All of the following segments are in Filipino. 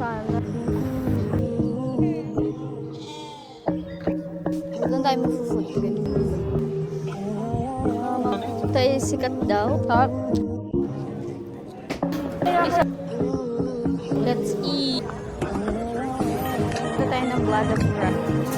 Sana. Doon tayo mag-food trip. Tayo sikat daw. Let's eat. Ito tayo ng blood of rice.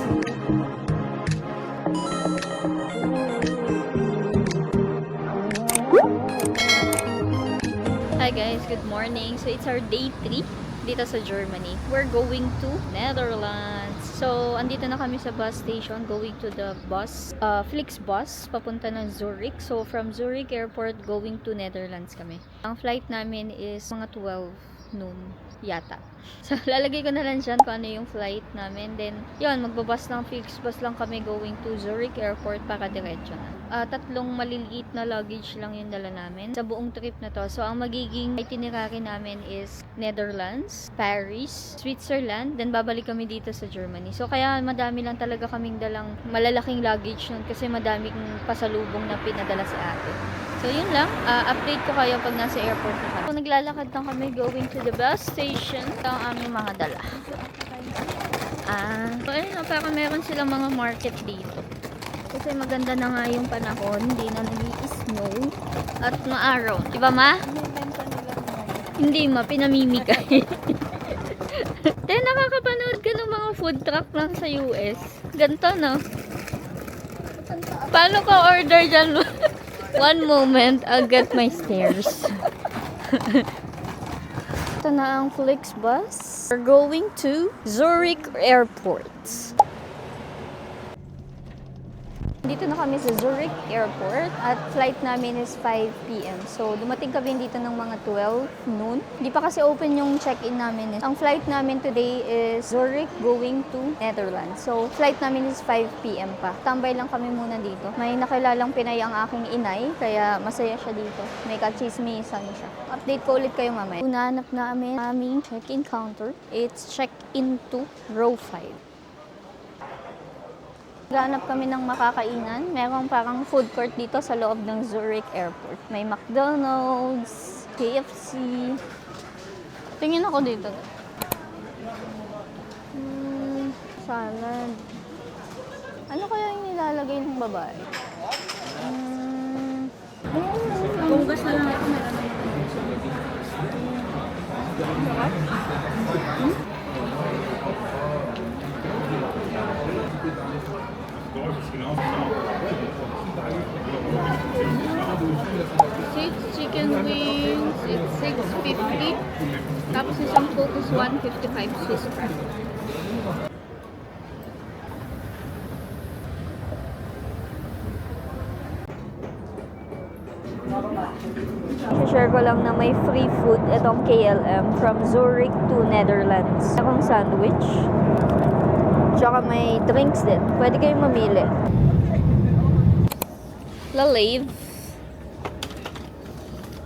Hi guys, good morning. So it's our day 3 dito sa Germany. We're going to Netherlands. So andito na kami sa bus station, going to the bus, Flixbus, papunta ng Zurich. So from Zurich Airport, going to Netherlands kami. Ang flight namin is mga 12 noon yata. So lalagay ko na lang dyan kung ano yung flight namin. Then yun, magbabas ng Flixbus lang kami going to Zurich Airport para diretso na. Tatlong maliliit na luggage lang yung dala namin sa buong trip na to. So, ang magiging itinerary namin is Netherlands, Paris, Switzerland, then babalik kami dito sa Germany. So, kaya madami lang talaga kaming dalang malalaking luggage nun kasi madaming pasalubong na pinadala sa atin. So, yun lang. Update ko kayo pag nasa airport na kami. So, naglalakad lang kami going to the bus station. Ito ang aming mga dala. So, ayun, parang meron silang mga market dito. Kasi maganda na nga yung panahon, hindi na nag-i-snow at maaraw. Diba ma? Hindi ma, pinamimigay. Then nakakapanood ka ng mga food truck lang sa US. Ganto no? Paano ka order dyan? One moment, I'll get my stairs. Ito na ang Flixbus. We're going to Zurich Airport. Dito na kami sa Zurich Airport at flight namin is 5 p.m. So, dumating kami dito ng mga 12 noon. Hindi pa kasi open yung check-in namin. Ang flight namin today is Zurich going to Netherlands. So, flight namin is 5 p.m. pa. Tambay lang kami muna dito. May nakilalang Pinay ang aking inay, kaya masaya siya dito. May kachismisan siya. Update ko ulit kayo mamaya. Unanap namin aming check-in counter. It's check-in to row 5. Ganap kami ng makakainan. Merong parang food court dito sa loob ng Zurich Airport. May McDonald's, KFC. Tingin ako dito. Salad. Ano kaya yung nilalagay ng babae? Bunggas na lang ako. Six chicken wings, it's 6.50. Tapos isang Coke is 1.55 Swiss franc. I-share ko lang na may free food itong KLM from Zurich to Netherlands. Akong sandwich. Tsaka may drinks din. Pwede kayong mamili. Lalave.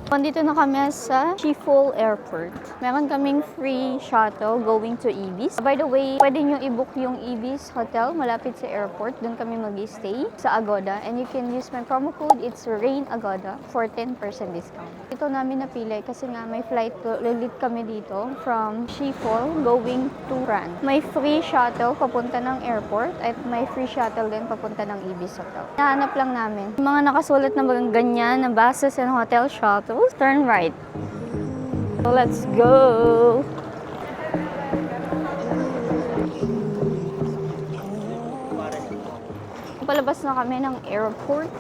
Nandito na kami sa Schiphol Airport. Meron kaming free shuttle going to Ibis. By the way, pwede nyo i-book yung Ibis Hotel malapit sa airport. Doon kami mag-stay sa Agoda. And you can use my promo code. It's Rain Agoda for 10% discount. Ito namin napili kasi nga may flight ulit kami dito from Schiphol going to France. May free shuttle papunta ng airport at may free shuttle din papunta ng Ibis Hotel. Nahanap lang namin. Yung mga nakasulat na mga ganyan na buses and hotel shuttle. Turn right. So let's go. Palabas na kami ng airport.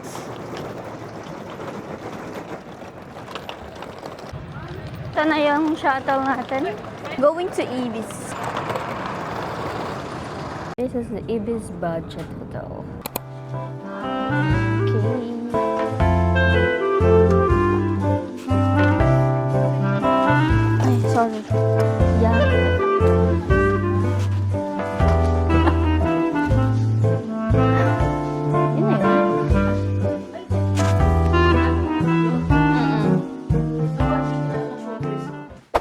Ito na yung shuttle natin. Going to Ibis. This is the Ibis Budget Hotel. Okay. Sorry. Yeah. Yun na yun.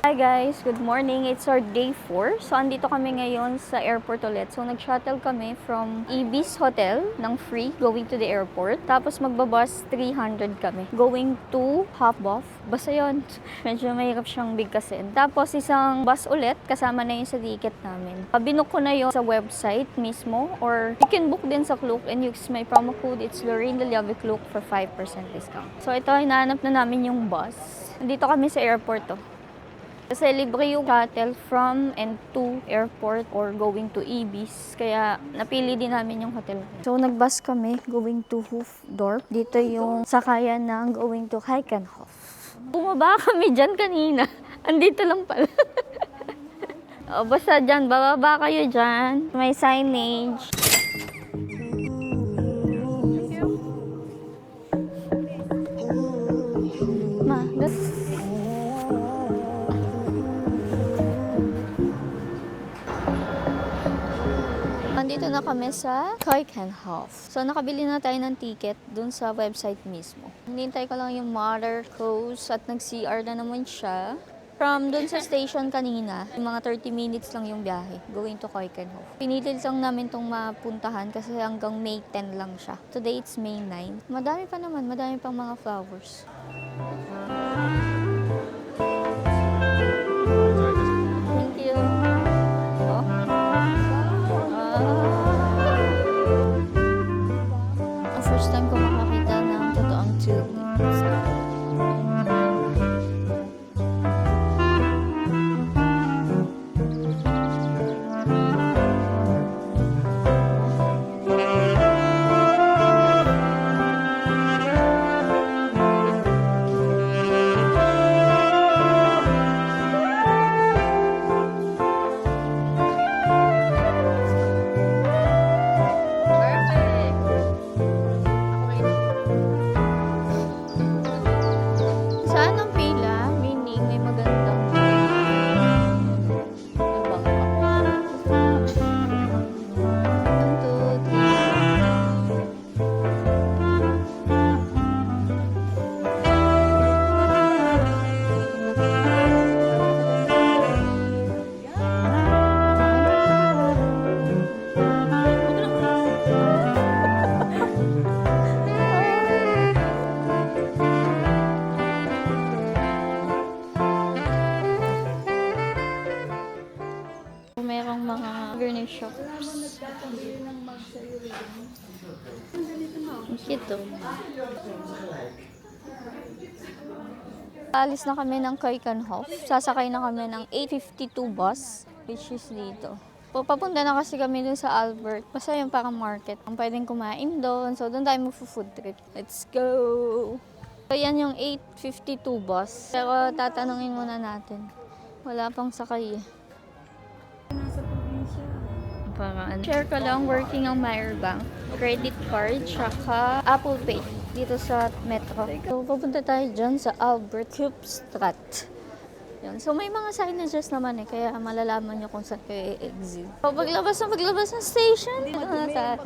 Hi guys, good morning. It's our day 4. So, andito kami ngayon sa airport ulit. So, nag-shuttle kami from Ibis Hotel ng free going to the airport. Tapos, magbabus 300 kami going to Hop-Off. Basta yun. Medyo mahirap siyang bigkasin. Tapos, isang bus ulit kasama na yun sa ticket namin. Binook ko na yun sa website mismo or you can book din sa Klook and use my promo code. It's Lorraine Deliave Klook for 5% discount. So, ito, hinahanap na namin yung bus. Dito kami sa airport to. Kasi libre yung shuttle from and to airport or going to Ibis. Kaya napili din namin yung hotel. So nagbus kami going to Hoofddorp. Dito yung sakayan ng going to Keukenhof. Bumaba kami dyan kanina. Andito lang pala. O, basta dyan, bababa kayo dyan. May signage. Nandito na kami sa Keukenhof. So, nakabili na tayo ng ticket dun sa website mismo. Hinintay ko lang yung mother coast at nag-CR na naman siya. From dun sa station kanina, mga 30 minutes lang yung biyahe going to Keukenhof. Pinilit lang namin tong mapuntahan kasi hanggang May 10 lang siya. Today it's May 9. Madami pa naman, madami pang mga flowers. Thank you. Oh. First time ko makakita ng totoong tulips. Saan ang pila? Meaning, may magandang merong mga garnish shops. Ito. Alis na kami ng Keukenhof. Sasakay na kami ng 8:52 bus, which is dito. Papunta na kasi kami dun sa Albert. Basta yung parang market. Ang pwedeng kumain doon. So, doon tayo mag-food trip. Let's go! So, yan yung 8:52 bus. Pero tatanungin muna natin. Wala pang sakay eh. Share ko lang, working ang Meyerbank, credit card, tsaka Apple Pay dito sa Metro. So, pupunta tayo dyan sa Albert Kupstrat. Yan. So, may mga signages naman eh, kaya malalaman nyo kung saan kayo i-exit. So, paglabas ng station, dito na tayo.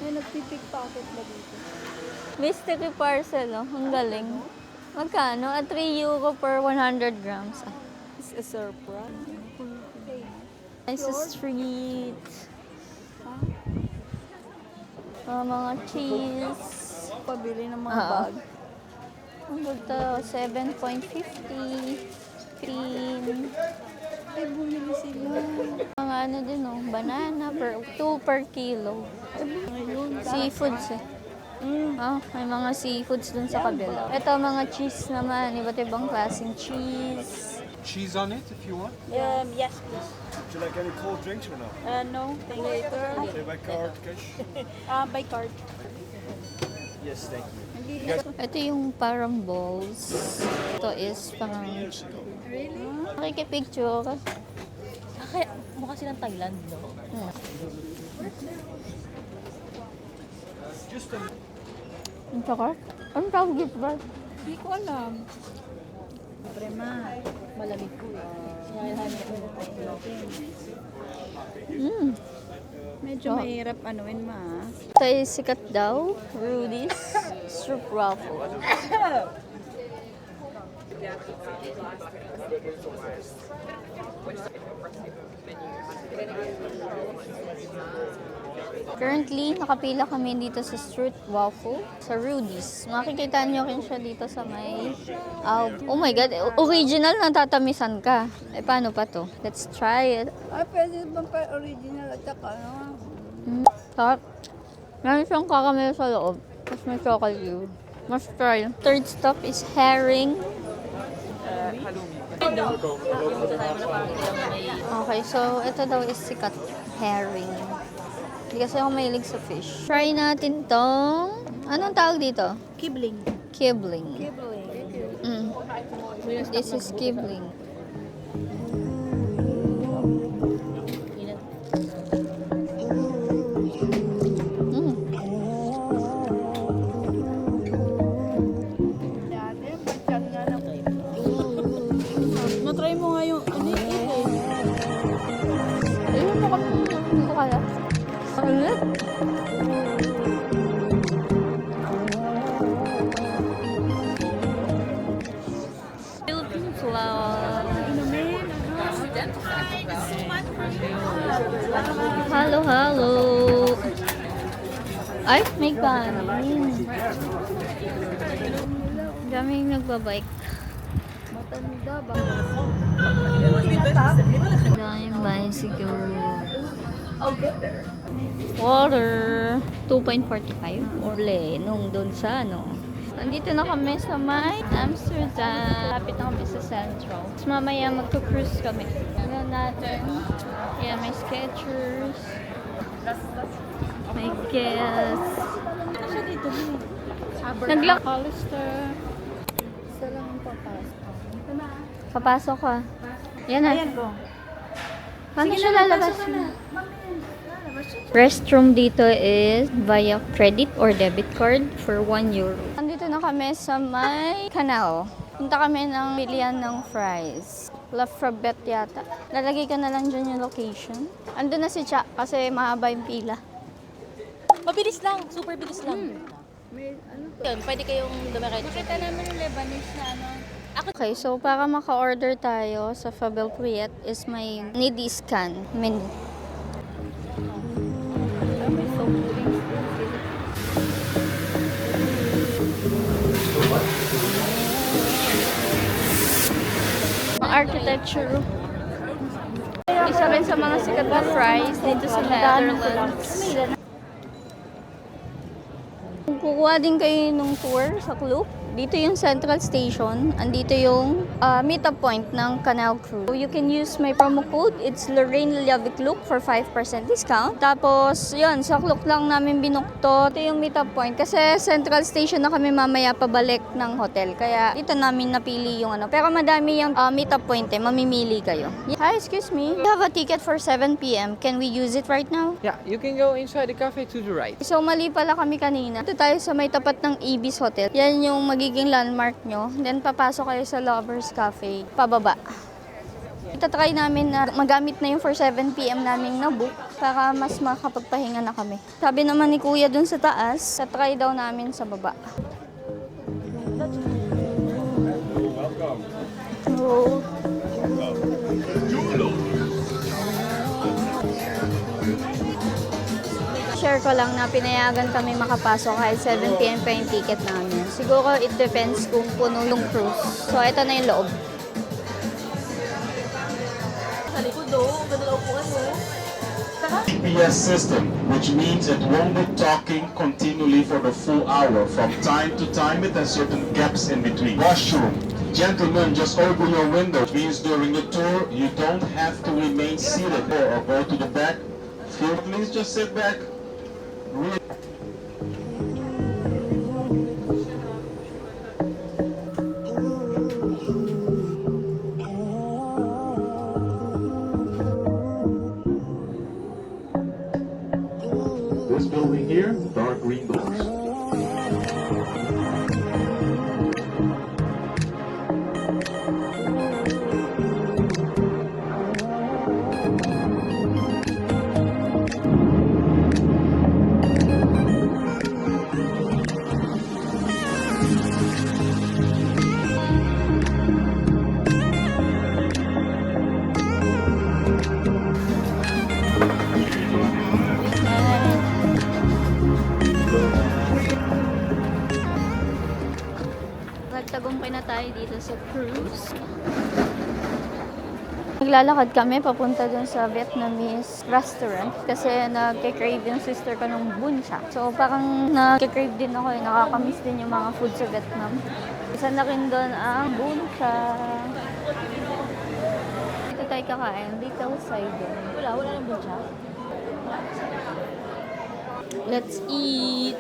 May nagpipickpocket ba dito? Mystery parcel, oh. Ang galing. Magkano? At 3 euro per 100 grams. Ah. It's a surprise. Nice street. Mga cheese. Pabili ng mga bag. Ang ganda, 7.50. Cream. Ay, bumili sila. Mga ano din, oh, banana, 2 per kilo. Seafoods eh. May mga seafoods dun sa kabila. Ito, mga cheese naman. Iba't ibang klaseng cheese. Cheese on it if you want. Yes, please. Would you like any cold drinks or no? No, later. Pay by card, cash? By card. Yes, thank you. Ito yung parang balls. Ito is parang... Really? Nakikipicture. Kaya mukha silang Thailand, no? Just a Ang saka? Ang tawag dito ba? Hindi ko alam. Siyempre ma, malamig ko eh. Sinalahanin ko na tayo. Medyo mahirap anuin ma. Ito ay sikat daw. Rudy's Stroop Waffle. Currently, nakapila kami dito sa Street Waffle sa Rudy's. Makikita nyo rin siya dito sa may... oh my God, original natatamisan ka. Eh, paano pa to? Let's try it. Ay, pwede bang pa original at saka ano? Sarap. Meron siyang caramel sa loob. Tapos may chocolate. Must try. Third stop is herring. Okay, so ito daw is sikat herring. Hindi kasi ako mahilig sa fish. Try natin tong... Anong tawag dito? Kibling. Kibling. Kibling. Mm. This is kibling. Mm. Dati, bachan nga na. Matry mo nga yung ano yung eh. Ayun mo kami. Hindi ko kaya. Ulit. Philippine flag. Hello, hello. Ay, may kanin. Daming nagbabike. Matanda ba? Daming bicycle. Water. 2.45. Orle. Nung doon sa ano. Nandito na kami sa may Amsterdam. Lapit na kami sa Central. Tapos mamaya magka-cruise kami. Ano natin? Yeah, may Skechers. May Guess. Ano siya dito? Naglock. Hollister. Isa lang ang papasok. Papasok ka. Yan na. Ayan ko. Paano siya lalabas? Restroom dito is via credit or debit card for 1 euro. Nandito na kami sa may canal. Punta kami ng bilian ng fries. La Frabet yata. Lalagay ko na lang dyan yung location. Ando na si Cha kasi mahaba yung pila. Mabilis lang, super bilis lang. May ano? Yun, pwede kayong dumiretso. Nakita namin yung Lebanese na ano. Okay, so para maka-order tayo sa Fabel Priet is may need scan menu. May soft drinks. Architecture. Isa rin sa mga sikat na fries dito sa Netherlands. Kung kukuha din kayo ng tour sa Klook, dito yung Central Station, andito yung meetup point ng Canal Cruise. So you can use my promo code, it's Lorraine Liavic Klook for 5% discount. Tapos, yun, sa Klook lang namin binukto. Ito yung meetup point kasi Central Station na kami mamaya pabalik ng hotel. Kaya dito namin napili yung ano. Pero madami yung meetup point eh, mamimili kayo. Hi, excuse me. We have a ticket for 7 p.m. Can we use it right now? Yeah, you can go inside the cafe to the right. So, mali pala kami kanina. Ito tayo sa may tapat ng Ibis Hotel. Yan yung magiging landmark nyo. Then, papasok kayo sa Lovers Cafe. Pababa. Itatry namin na magamit na yung for 7 p.m. namin na book para mas makapagpahinga na kami. Sabi naman ni Kuya dun sa taas, tatry daw namin sa baba. So, share ko lang na pinayagan kami makapasok kahit 7 p.m. pa yung ticket namin. Siguro it depends kung puno yung cruise. So, ito na yung loob. Sa likod do, ganda na upuan mo. GPS system, which means it won't be talking continually for the full hour. From time to time, it has certain gaps in between. Washroom. Gentlemen, just open your window. It means during the tour, you don't have to remain seated or go to the back. Please just sit back. This building here, dark green doors. noodles. Naglalakad kami papunta dun sa Vietnamese restaurant kasi nagke-crave yung sister ko ng bun cha. So parang nagke-crave din ako, nakakamiss din yung mga food sa Vietnam. Isa na rin dun ang bun cha. Dito tayo kakain, little side. Wala nang buncha. Let's eat!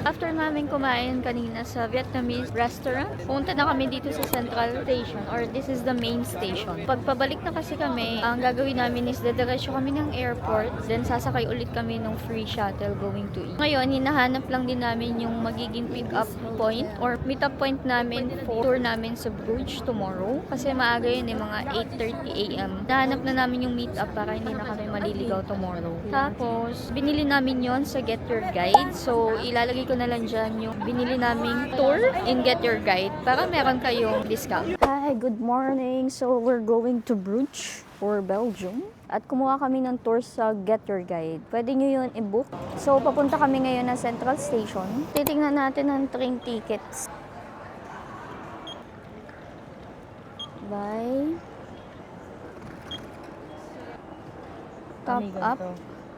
After namin kumain kanina sa Vietnamese restaurant, pumunta na kami dito sa Central Station or this is the main station. Pagpabalik na kasi kami, ang gagawin namin is dediretso kami ng airport, then sasakay ulit kami ng free shuttle going to E. Ngayon, hinahanap lang din namin yung magiging pick-up point or meet-up point namin for tour namin sa Bruges tomorrow kasi maaga yun mga 8:30 AM. Nahanap na namin yung meet-up para hindi na kami maliligaw tomorrow. Tapos, binili namin yon sa Get Your Guide. So, ilalagay ko na lang dyan yung binili naming tour in Get Your Guide para meron kayong discount. Hi, good morning. So, we're going to Bruges or Belgium. At kumuha kami ng tour sa Get Your Guide. Pwede nyo yun i-book. So, papunta kami ngayon na Central Station. Titingnan natin ang train tickets. Bye. Top up.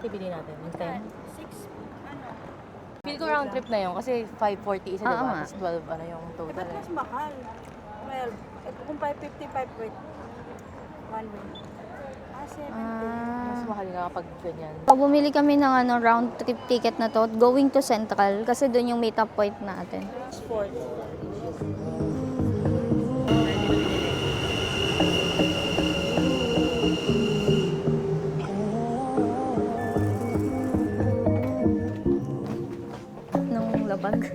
Pipili natin. Yung 10. Feel ko round trip na yun kasi 540 isa, diba? nga. Tapos 12 ano yung total. Mas mahal. 12. Kung 555 wait. One way. 7. Mas mahal nga kapag ganyan. Bumili kami ng round trip ticket na to going to Central kasi doon yung meet-up point natin. Sport. Nung labag.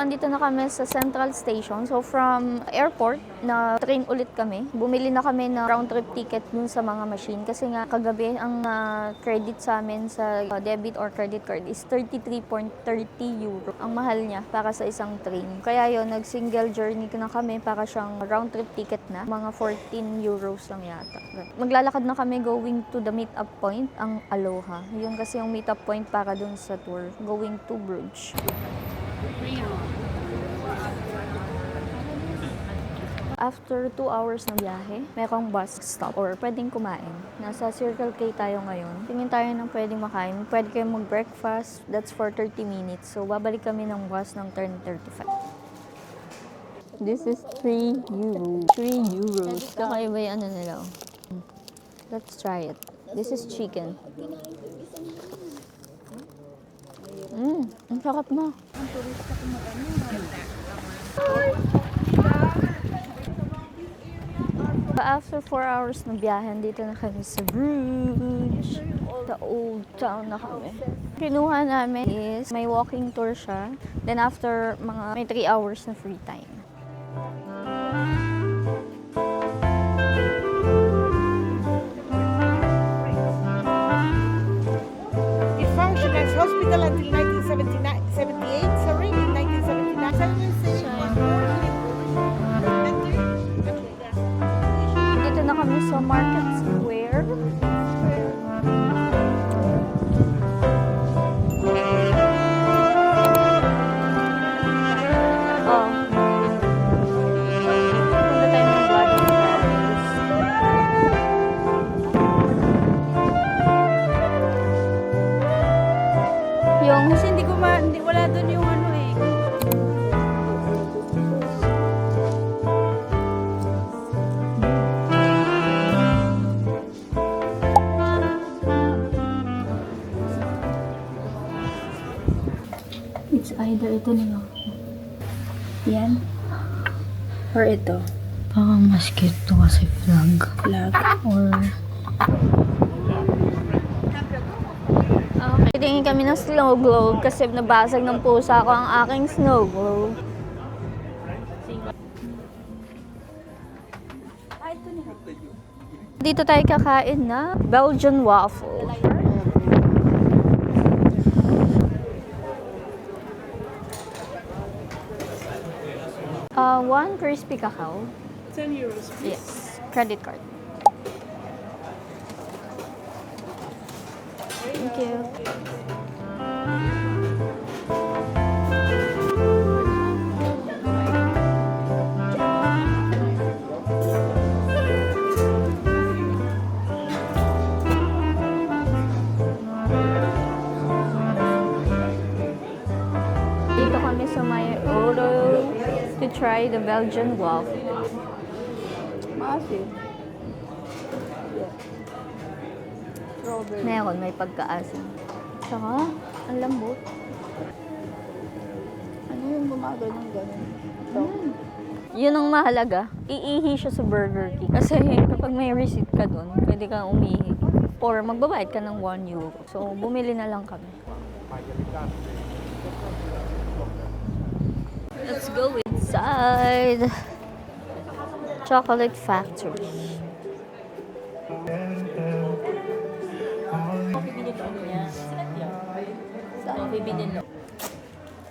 Nandito na kami sa Central Station. So from airport, na train ulit kami. Bumili na kami ng round trip ticket dun sa mga machine kasi nga kagabi ang credit sa amin sa debit or credit card is 33.30 euro. Ang mahal niya para sa isang train. Kaya yon nag-single journey na kami para siyang round trip ticket na. Mga 14 euros lang yata. Maglalakad na kami going to the meet-up point, ang Aloha. Yun kasi yung meet-up point para dun sa tour. Going to Bruges. After 2 hours ng biyahe, merong bus stop or pwedeng kumain. Nasa Circle K tayo ngayon. Tingin tayo ng pwedeng makain. Pwede kayong mag-breakfast. That's for 30 minutes. So, babalik kami ng bus ng 10:35. This is 3 euros. 3 euros. Kakaiba yung ano nila. Let's try it. This is chicken. Ang sarap na. After 4 hours ng biyahe, dito na kami sa Bruges. The old town na kami. Kinuha namin is may walking tour siya. Then after may 3 hours na free time. It functioned as hospital until 1978, sorry, in 1979. Dito na kami sa Market Square. Punta tayo ng Bloody Fries. Kasi wala doon yung ano eh. It's either ito na lang. Yan. Or ito. Parang mas cute to kasi flag. Flag. Or Okay, tingin kami ng snow globe kasi nabasag ng pusa ko ang aking snow globe. Dito tayo kakain na Belgian waffle. One crispy cacao. 10 euros. Yes, credit card. Thank you. Dito kami sa may Oro to try the Belgian waffle. Maasim. Meron, may pagkaasim. Tsaka, ang lambot. Ano yung bumagal ng ganun? Yun ang mahalaga. Iihi siya sa Burger King. Kasi kapag may receipt ka doon, pwede kang umihi. Or magbabayad ka ng 1 euro. So, bumili na lang kami. Let's go inside. Chocolate Factory.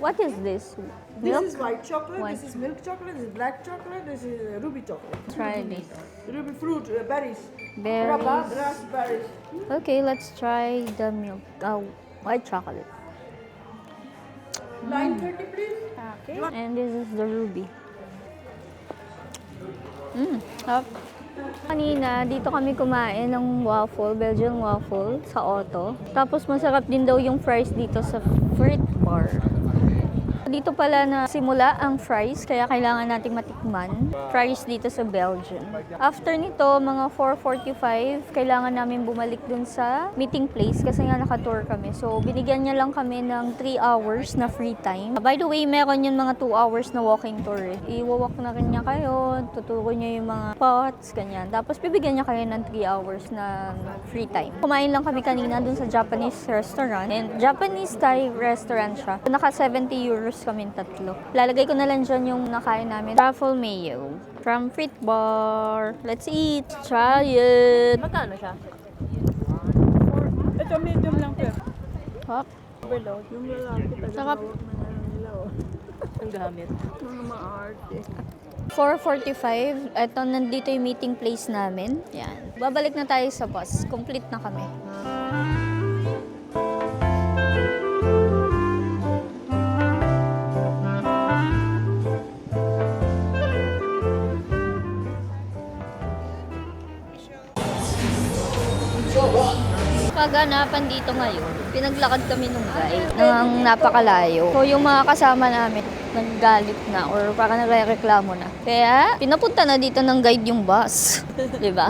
What is this? Milk? This is white chocolate, White. this is milk chocolate, this is black chocolate, this is ruby chocolate. Try this. Ruby fruit, berries. Berries. Raspberries. Okay, let's try the milk. White chocolate. 9.30 please. And this is the ruby. Sarap. Kanina, dito kami kumain ng waffle, Belgian waffle, sa Otto. Tapos masarap din daw yung fries dito sa Frit Bar. Dito pala na simula ang fries, kaya kailangan nating matikman. Fries dito sa Belgium. After nito, mga 4:45, kailangan namin bumalik dun sa meeting place kasi nga naka-tour kami. So, binigyan niya lang kami ng 3 hours na free time. By the way, meron yun mga 2 hours na walking tour eh. Iwawalk na rin niya kayo, tuturo niya yung mga spots, ganyan. Tapos, bibigyan niya kayo ng 3 hours na free time. Kumain lang kami kanina dun sa Japanese restaurant. And Japanese Thai restaurant siya. Naka 70 euros kami tatlo. Lalagay ko na lang dyan yung nakain namin. Truffle mayo from Frit Bar. Let's eat. Try it. Magkano siya? Ito medium lang pero. Hop. Overload. Yung lalaki Sarap. Ang gamit. 4:45. Ito, nandito yung meeting place namin. Yan. Babalik na tayo sa bus. Complete na kami. Kaganapan dito ngayon, pinaglakad kami nung guide ng napakalayo. So yung mga kasama namin, naggalit na or parang nagre-reklamo na. Kaya pinapunta na dito ng guide yung bus. 'Di ba?